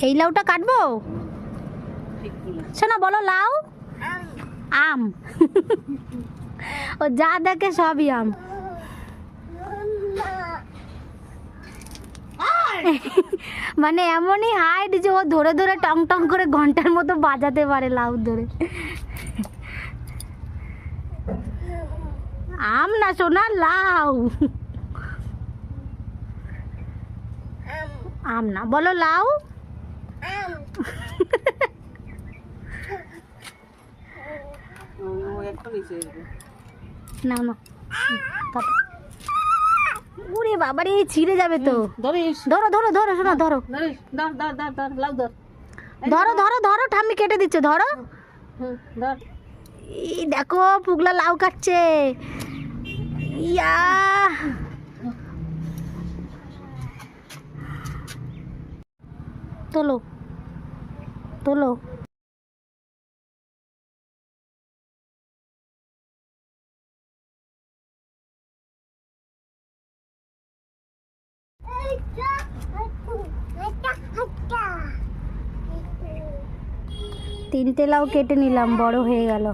এই লাউটা কাটবো? শোনা বলো লাউ। আম। ও যা দেখে সবই আম। মানে এমনই হাইট যে ও ধরে ধরে টং টং করে ঘন্টার মতো বাজাতে পারে লাউ ধরে। আম না সোনা, লাউ। আম না, বলো লাউ। না না, উরে বাবারে ছিঁড়ে যাবে তো। ধরো ধরো ধরো শোনা, ধরো ধরো ধরো ধরো, ঠাম্মি কেটে দিচ্ছে, ধরো। এই দেখো পুগলা লাউ কাটছে। ইয়া তোলো তোলো। তিনটে লাউ কেটে নিলাম, বড় হয়ে গেল।